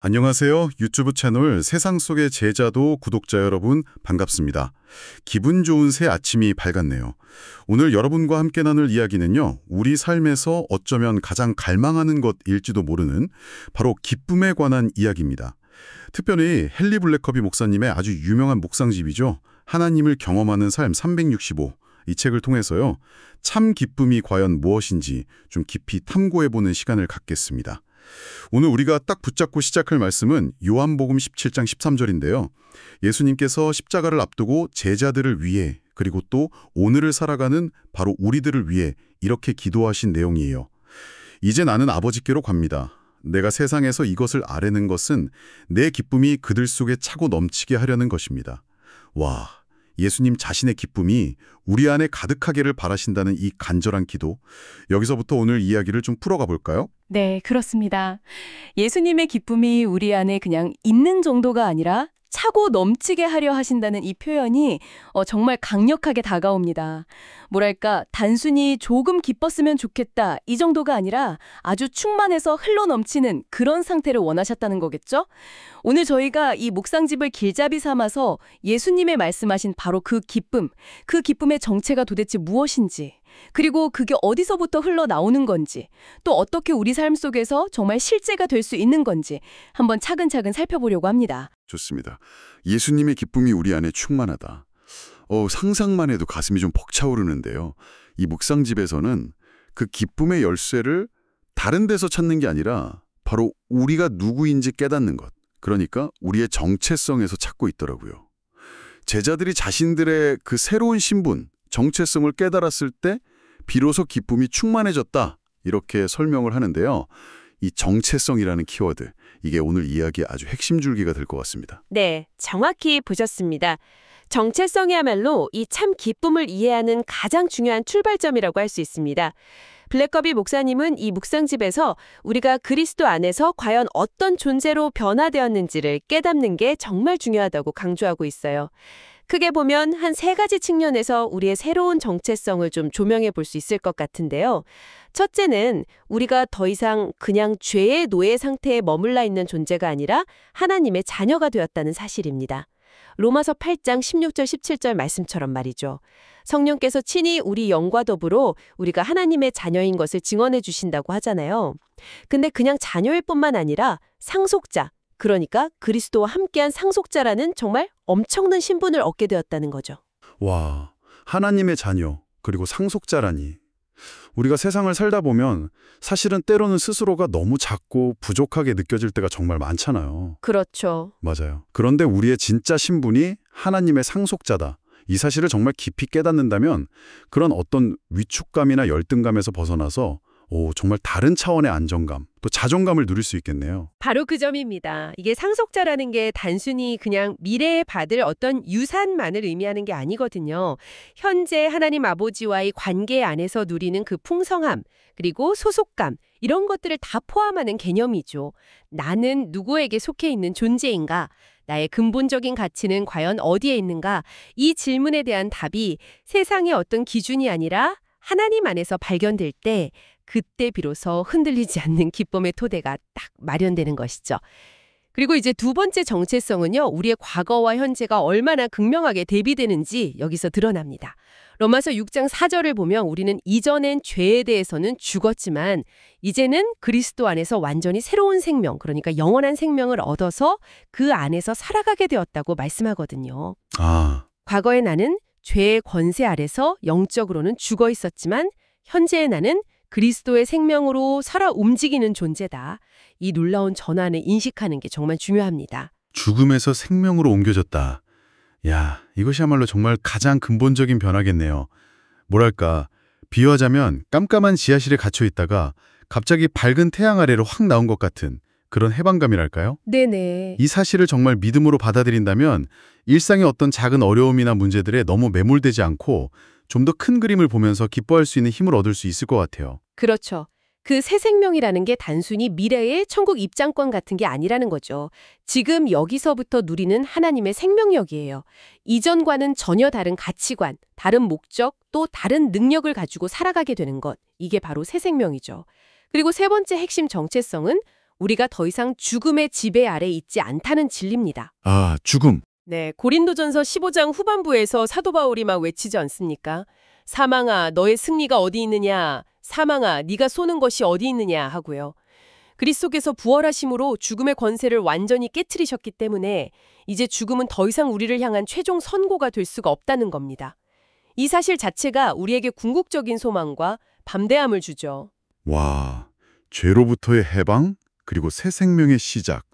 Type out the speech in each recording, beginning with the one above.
안녕하세요. 유튜브 채널 세상 속의 제자도 구독자 여러분 반갑습니다. 기분 좋은 새 아침이 밝았네요. 오늘 여러분과 함께 나눌 이야기는요. 우리 삶에서 어쩌면 가장 갈망하는 것일지도 모르는 바로 기쁨에 관한 이야기입니다. 특별히 헨리 블랙커비 목사님의 아주 유명한 묵상집이죠. 하나님을 경험하는 삶 365. 이 책을 통해서요. 참 기쁨이 과연 무엇인지 좀 깊이 탐구해보는 시간을 갖겠습니다. 오늘 우리가 딱 붙잡고 시작할 말씀은 요한복음 17장 13절인데요. 예수님께서 십자가를 앞두고 제자들을 위해 그리고 또 오늘을 살아가는 바로 우리들을 위해 이렇게 기도하신 내용이에요. 이제 나는 아버지께로 갑니다. 내가 세상에서 이것을 아뢰는 것은 내 기쁨이 그들 속에 차고 넘치게 하려는 것입니다. 와, 예수님 자신의 기쁨이 우리 안에 가득하기를 바라신다는 이 간절한 기도. 여기서부터 오늘 이야기를 좀 풀어가 볼까요? 네, 그렇습니다. 예수님의 기쁨이 우리 안에 그냥 있는 정도가 아니라 차고 넘치게 하려 하신다는 이 표현이 정말 강력하게 다가옵니다. 뭐랄까, 단순히 조금 기뻤으면 좋겠다 이 정도가 아니라 아주 충만해서 흘러넘치는 그런 상태를 원하셨다는 거겠죠? 오늘 저희가 이 묵상집을 길잡이 삼아서 예수님의 말씀하신 바로 그 기쁨의 정체가 도대체 무엇인지, 그리고 그게 어디서부터 흘러나오는 건지, 또 어떻게 우리 삶 속에서 정말 실제가 될 수 있는 건지 한번 차근차근 살펴보려고 합니다. 좋습니다. 예수님의 기쁨이 우리 안에 충만하다. 상상만 해도 가슴이 좀 벅차오르는데요. 이 묵상집에서는 그 기쁨의 열쇠를 다른 데서 찾는 게 아니라 바로 우리가 누구인지 깨닫는 것. 그러니까 우리의 정체성에서 찾고 있더라고요. 제자들이 자신들의 그 새로운 신분, 정체성을 깨달았을 때 비로소 기쁨이 충만해졌다. 이렇게 설명을 하는데요. 이 정체성이라는 키워드, 이게 오늘 이야기의 아주 핵심 줄기가 될 것 같습니다. 네, 정확히 보셨습니다. 정체성이야말로 이 참 기쁨을 이해하는 가장 중요한 출발점이라고 할 수 있습니다. 블랙커비 목사님은 이 묵상집에서 우리가 그리스도 안에서 과연 어떤 존재로 변화되었는지를 깨닫는 게 정말 중요하다고 강조하고 있어요. 크게 보면 한 세 가지 측면에서 우리의 새로운 정체성을 좀 조명해 볼 수 있을 것 같은데요. 첫째는 우리가 더 이상 그냥 죄의 노예 상태에 머물러 있는 존재가 아니라 하나님의 자녀가 되었다는 사실입니다. 로마서 8장 16절 17절 말씀처럼 말이죠. 성령께서 친히 우리 영과 더불어 우리가 하나님의 자녀인 것을 증언해 주신다고 하잖아요. 근데 그냥 자녀일 뿐만 아니라 상속자, 그러니까 그리스도와 함께한 상속자라는 정말 엄청난 신분을 얻게 되었다는 거죠. 와, 하나님의 자녀, 그리고 상속자라니. 우리가 세상을 살다 보면 사실은 때로는 스스로가 너무 작고 부족하게 느껴질 때가 정말 많잖아요. 그렇죠. 맞아요. 그런데 우리의 진짜 신분이 하나님의 상속자다. 이 사실을 정말 깊이 깨닫는다면 그런 어떤 위축감이나 열등감에서 벗어나서 정말 다른 차원의 안정감, 또 자존감을 누릴 수 있겠네요. 바로 그 점입니다. 이게 상속자라는 게 단순히 그냥 미래에 받을 어떤 유산만을 의미하는 게 아니거든요. 현재 하나님 아버지와의 관계 안에서 누리는 그 풍성함, 그리고 소속감, 이런 것들을 다 포함하는 개념이죠. 나는 누구에게 속해 있는 존재인가? 나의 근본적인 가치는 과연 어디에 있는가? 이 질문에 대한 답이 세상의 어떤 기준이 아니라 하나님 안에서 발견될 때 그때 비로소 흔들리지 않는 기쁨의 토대가 딱 마련되는 것이죠. 그리고 이제 두 번째 정체성은요. 우리의 과거와 현재가 얼마나 극명하게 대비되는지 여기서 드러납니다. 로마서 6장 4절을 보면 우리는 이전엔 죄에 대해서는 죽었지만 이제는 그리스도 안에서 완전히 새로운 생명, 그러니까 영원한 생명을 얻어서 그 안에서 살아가게 되었다고 말씀하거든요. 과거의 나는 죄의 권세 아래서 영적으로는 죽어 있었지만 현재의 나는 그리스도의 생명으로 살아 움직이는 존재다. 이 놀라운 전환을 인식하는 게 정말 중요합니다. 죽음에서 생명으로 옮겨졌다. 야, 이것이야말로 정말 가장 근본적인 변화겠네요. 뭐랄까, 비유하자면 깜깜한 지하실에 갇혀 있다가 갑자기 밝은 태양 아래로 확 나온 것 같은 그런 해방감이랄까요? 네네. 이 사실을 정말 믿음으로 받아들인다면 일상의 어떤 작은 어려움이나 문제들에 너무 매몰되지 않고 좀 더 큰 그림을 보면서 기뻐할 수 있는 힘을 얻을 수 있을 것 같아요. 그렇죠. 그 새 생명이라는 게 단순히 미래의 천국 입장권 같은 게 아니라는 거죠. 지금 여기서부터 누리는 하나님의 생명력이에요. 이전과는 전혀 다른 가치관, 다른 목적, 또 다른 능력을 가지고 살아가게 되는 것. 이게 바로 새 생명이죠. 그리고 세 번째 핵심 정체성은 우리가 더 이상 죽음의 지배 아래 있지 않다는 진리입니다. 아, 죽음. 네, 고린도전서 15장 후반부에서 사도 바울이 막 외치지 않습니까? 사망아, 너의 승리가 어디 있느냐? 사망아, 네가 쏘는 것이 어디 있느냐? 하고요. 그리스도께서 부활하심으로 죽음의 권세를 완전히 깨트리셨기 때문에 이제 죽음은 더 이상 우리를 향한 최종 선고가 될 수가 없다는 겁니다. 이 사실 자체가 우리에게 궁극적인 소망과 담대함을 주죠. 와, 죄로부터의 해방, 그리고 새 생명의 시작,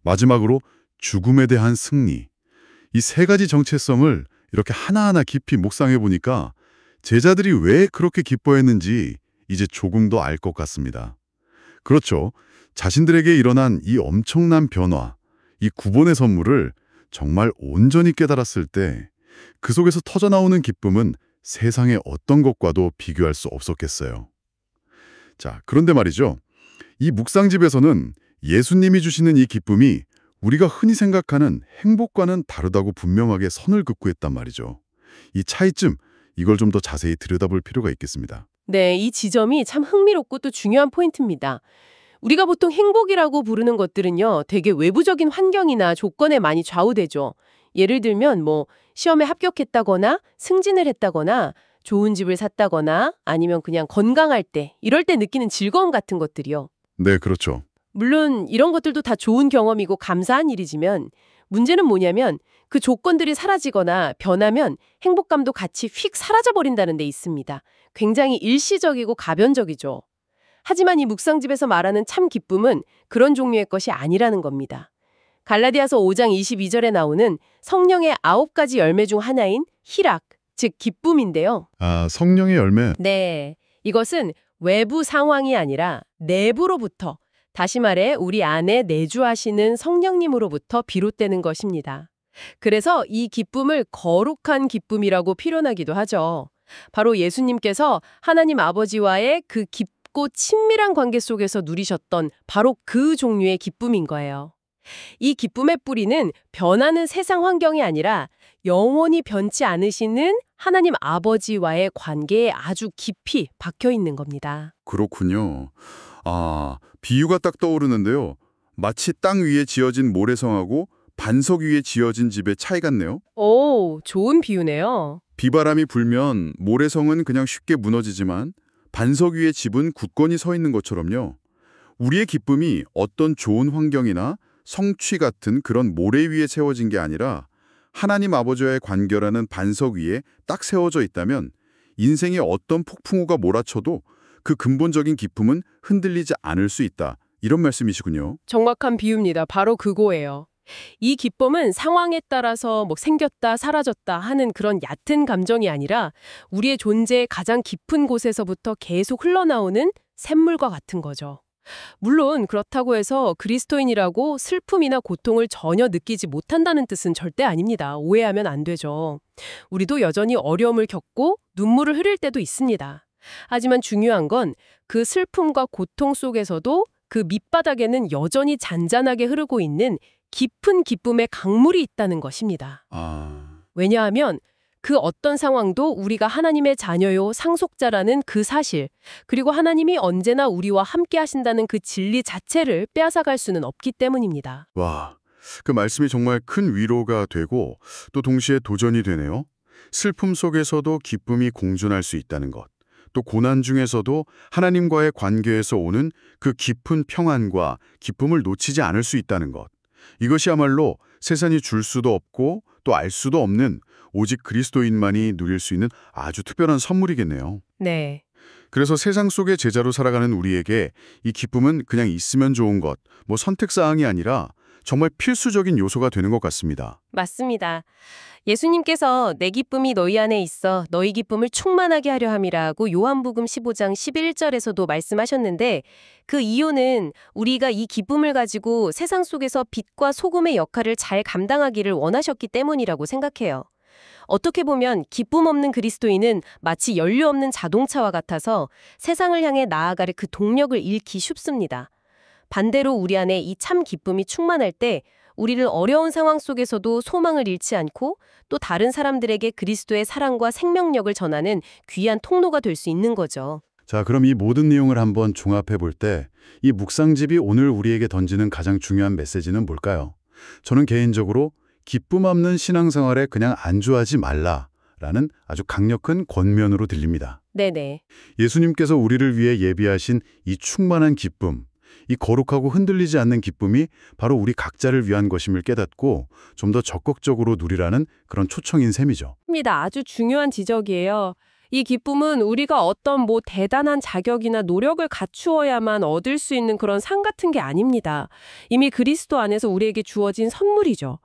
마지막으로 죽음에 대한 승리. 이 세 가지 정체성을 이렇게 하나하나 깊이 묵상해 보니까 제자들이 왜 그렇게 기뻐했는지 이제 조금 더 알 것 같습니다. 그렇죠. 자신들에게 일어난 이 엄청난 변화, 이 구원의 선물을 정말 온전히 깨달았을 때 그 속에서 터져나오는 기쁨은 세상의 어떤 것과도 비교할 수 없었겠어요. 자, 그런데 말이죠. 이 묵상집에서는 예수님이 주시는 이 기쁨이 우리가 흔히 생각하는 행복과는 다르다고 분명하게 선을 긋고 했단 말이죠. 이 차이점, 이걸 좀 더 자세히 들여다볼 필요가 있겠습니다. 네, 이 지점이 참 흥미롭고 또 중요한 포인트입니다. 우리가 보통 행복이라고 부르는 것들은요, 되게 외부적인 환경이나 조건에 많이 좌우되죠. 예를 들면 시험에 합격했다거나 승진을 했다거나 좋은 집을 샀다거나 아니면 그냥 건강할 때, 이럴 때 느끼는 즐거움 같은 것들이요. 네, 그렇죠. 물론 이런 것들도 다 좋은 경험이고 감사한 일이지만 문제는 뭐냐면 그 조건들이 사라지거나 변하면 행복감도 같이 휙 사라져버린다는 데 있습니다. 굉장히 일시적이고 가변적이죠. 하지만 이 묵상집에서 말하는 참 기쁨은 그런 종류의 것이 아니라는 겁니다. 갈라디아서 5장 22절에 나오는 성령의 9가지 열매 중 하나인 희락, 즉 기쁨인데요. 아, 성령의 열매. 네, 이것은 외부 상황이 아니라 내부로부터, 다시 말해 우리 안에 내주하시는 성령님으로부터 비롯되는 것입니다. 그래서 이 기쁨을 거룩한 기쁨이라고 표현하기도 하죠. 바로 예수님께서 하나님 아버지와의 그 깊고 친밀한 관계 속에서 누리셨던 바로 그 종류의 기쁨인 거예요. 이 기쁨의 뿌리는 변하는 세상 환경이 아니라 영원히 변치 않으시는 하나님 아버지와의 관계에 아주 깊이 박혀 있는 겁니다. 그렇군요. 아, 비유가 딱 떠오르는데요. 마치 땅 위에 지어진 모래성하고 반석 위에 지어진 집의 차이 같네요. 오, 좋은 비유네요. 비바람이 불면 모래성은 그냥 쉽게 무너지지만 반석 위에 집은 굳건히 서 있는 것처럼요. 우리의 기쁨이 어떤 좋은 환경이나 성취 같은 그런 모래 위에 세워진 게 아니라 하나님 아버지와의 관계라는 반석 위에 딱 세워져 있다면 인생의 어떤 폭풍우가 몰아쳐도 그 근본적인 기쁨은 흔들리지 않을 수 있다. 이런 말씀이시군요. 정확한 비유입니다. 바로 그거예요. 이 기쁨은 상황에 따라서 생겼다 사라졌다 하는 그런 얕은 감정이 아니라 우리의 존재의 가장 깊은 곳에서부터 계속 흘러나오는 샘물과 같은 거죠. 물론 그렇다고 해서 그리스도인이라고 슬픔이나 고통을 전혀 느끼지 못한다는 뜻은 절대 아닙니다. 오해하면 안 되죠. 우리도 여전히 어려움을 겪고 눈물을 흘릴 때도 있습니다. 하지만 중요한 건 그 슬픔과 고통 속에서도 그 밑바닥에는 여전히 잔잔하게 흐르고 있는 깊은 기쁨의 강물이 있다는 것입니다. 왜냐하면 그 어떤 상황도 우리가 하나님의 자녀요 상속자라는 그 사실, 그리고 하나님이 언제나 우리와 함께 하신다는 그 진리 자체를 빼앗아갈 수는 없기 때문입니다. 와, 그 말씀이 정말 큰 위로가 되고 또 동시에 도전이 되네요. 슬픔 속에서도 기쁨이 공존할 수 있다는 것. 또 고난 중에서도 하나님과의 관계에서 오는 그 깊은 평안과 기쁨을 놓치지 않을 수 있다는 것. 이것이야말로 세상이 줄 수도 없고 또 알 수도 없는 오직 그리스도인만이 누릴 수 있는 아주 특별한 선물이겠네요. 네. 그래서 세상 속의 제자로 살아가는 우리에게 이 기쁨은 그냥 있으면 좋은 것, 선택사항이 아니라 정말 필수적인 요소가 되는 것 같습니다. 맞습니다. 예수님께서 내 기쁨이 너희 안에 있어 너희 기쁨을 충만하게 하려 함이라고 요한복음 15장 11절에서도 말씀하셨는데 그 이유는 우리가 이 기쁨을 가지고 세상 속에서 빛과 소금의 역할을 잘 감당하기를 원하셨기 때문이라고 생각해요. 어떻게 보면 기쁨 없는 그리스도인은 마치 연료 없는 자동차와 같아서 세상을 향해 나아갈 그 동력을 잃기 쉽습니다. 반대로 우리 안에 이 참 기쁨이 충만할 때 우리를 어려운 상황 속에서도 소망을 잃지 않고 또 다른 사람들에게 그리스도의 사랑과 생명력을 전하는 귀한 통로가 될 수 있는 거죠. 자, 그럼 이 모든 내용을 한번 종합해 볼 때 이 묵상집이 오늘 우리에게 던지는 가장 중요한 메시지는 뭘까요? 저는 개인적으로 기쁨 없는 신앙생활에 그냥 안주하지 말라라는 아주 강력한 권면으로 들립니다. 네네. 예수님께서 우리를 위해 예비하신 이 충만한 기쁨, 이 거룩하고 흔들리지 않는 기쁨이 바로 우리 각자를 위한 것임을 깨닫고 좀 더 적극적으로 누리라는 그런 초청인 셈이죠. 입니다. 아주 중요한 지적이에요. 이 기쁨은 우리가 어떤 대단한 자격이나 노력을 갖추어야만 얻을 수 있는 그런 상 같은 게 아닙니다. 이미 그리스도 안에서 우리에게 주어진 선물이죠.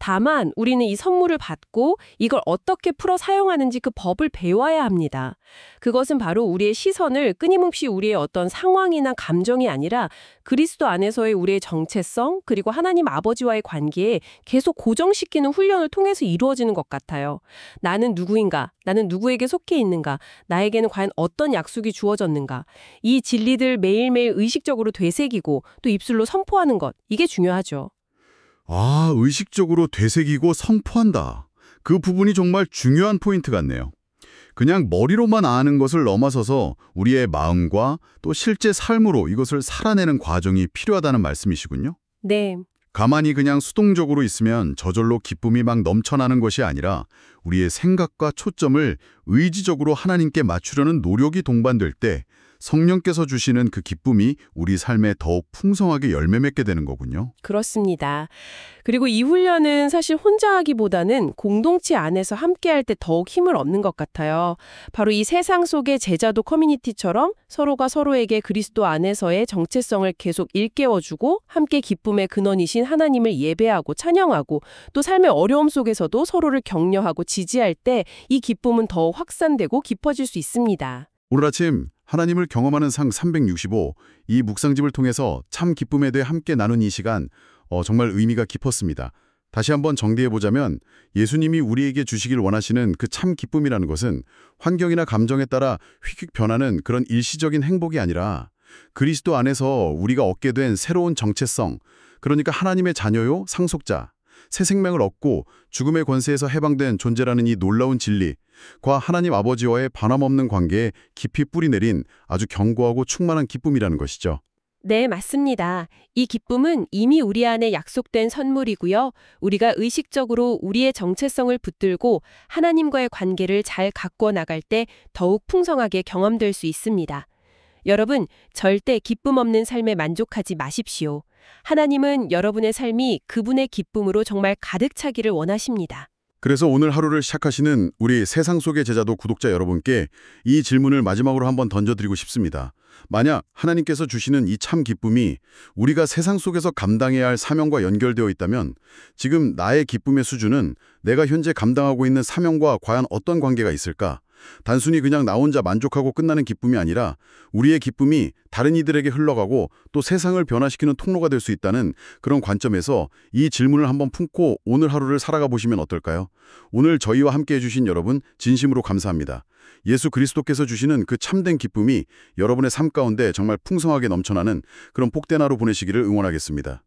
다만 우리는 이 선물을 받고 이걸 어떻게 풀어 사용하는지 그 법을 배워야 합니다. 그것은 바로 우리의 시선을 끊임없이 우리의 어떤 상황이나 감정이 아니라 그리스도 안에서의 우리의 정체성 그리고 하나님 아버지와의 관계에 계속 고정시키는 훈련을 통해서 이루어지는 것 같아요. 나는 누구인가? 나는 누구에게 속해 있는가? 나에게는 과연 어떤 약속이 주어졌는가? 이 진리들 매일매일 의식적으로 되새기고 또 입술로 선포하는 것, 이게 중요하죠. 아, 의식적으로 되새기고 선포한다. 그 부분이 정말 중요한 포인트 같네요. 그냥 머리로만 아는 것을 넘어서서 우리의 마음과 또 실제 삶으로 이것을 살아내는 과정이 필요하다는 말씀이시군요. 네. 가만히 그냥 수동적으로 있으면 저절로 기쁨이 막 넘쳐나는 것이 아니라 우리의 생각과 초점을 의지적으로 하나님께 맞추려는 노력이 동반될 때 성령께서 주시는 그 기쁨이 우리 삶에 더욱 풍성하게 열매 맺게 되는 거군요. 그렇습니다. 그리고 이 훈련은 사실 혼자 하기보다는 공동체 안에서 함께할 때 더욱 힘을 얻는 것 같아요. 바로 이 세상 속의 제자도 커뮤니티처럼 서로가 서로에게 그리스도 안에서의 정체성을 계속 일깨워주고 함께 기쁨의 근원이신 하나님을 예배하고 찬양하고 또 삶의 어려움 속에서도 서로를 격려하고 지지할 때 이 기쁨은 더 확산되고 깊어질 수 있습니다. 오늘 아침 하나님을 경험하는 상 365, 이 묵상집을 통해서 참 기쁨에 대해 함께 나눈 이 시간 정말 의미가 깊었습니다. 다시 한번 정리해보자면 예수님이 우리에게 주시길 원하시는 그 참 기쁨이라는 것은 환경이나 감정에 따라 휙휙 변하는 그런 일시적인 행복이 아니라 그리스도 안에서 우리가 얻게 된 새로운 정체성, 그러니까 하나님의 자녀요, 상속자, 새 생명을 얻고 죽음의 권세에서 해방된 존재라는 이 놀라운 진리과 하나님 아버지와의 반함없는 관계에 깊이 뿌리내린 아주 견고하고 충만한 기쁨이라는 것이죠. 네, 맞습니다. 이 기쁨은 이미 우리 안에 약속된 선물이고요. 우리가 의식적으로 우리의 정체성을 붙들고 하나님과의 관계를 잘 가꾸어 나갈 때 더욱 풍성하게 경험될 수 있습니다. 여러분, 절대 기쁨 없는 삶에 만족하지 마십시오. 하나님은 여러분의 삶이 그분의 기쁨으로 정말 가득 차기를 원하십니다. 그래서 오늘 하루를 시작하시는 우리 세상 속의 제자도 구독자 여러분께 이 질문을 마지막으로 한번 던져드리고 싶습니다. 만약 하나님께서 주시는 이 참 기쁨이 우리가 세상 속에서 감당해야 할 사명과 연결되어 있다면 지금 나의 기쁨의 수준은 내가 현재 감당하고 있는 사명과 과연 어떤 관계가 있을까? 단순히 그냥 나 혼자 만족하고 끝나는 기쁨이 아니라 우리의 기쁨이 다른 이들에게 흘러가고 또 세상을 변화시키는 통로가 될 수 있다는 그런 관점에서 이 질문을 한번 품고 오늘 하루를 살아가 보시면 어떨까요? 오늘 저희와 함께 해주신 여러분 진심으로 감사합니다. 예수 그리스도께서 주시는 그 참된 기쁨이 여러분의 삶 가운데 정말 풍성하게 넘쳐나는 그런 복된 하루 보내시기를 응원하겠습니다.